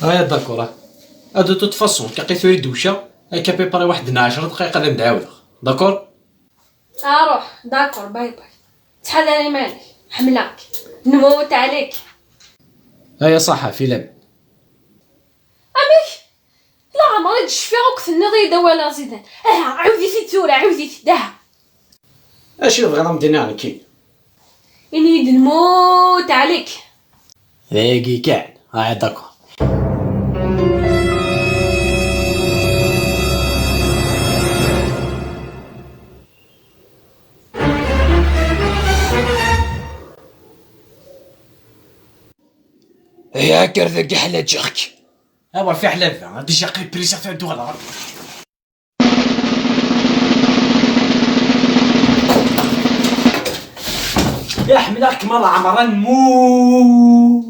هيا داكور. دو توت فاسون كي لقيت يريد دوشه هاكا بريباري واحد 10 دقائق غادي نعاودها. داكور روح. داكور، باي باي. تحضري مالك حملاك نموت عليك. هيا صحافي لابد. امك لا عمري تشفي وقت النضيده ولا زيدان. عاودي في تورا، عاودي في داها. اش بغينا مدينا انا كي نريد نموت عليك. ذاكي كاع. هيا داكور. يا كرذا حلا جاك. اوا في حلال ديجا قريب بريسا في الدوله. يا حملاك مرة عمرا نموت.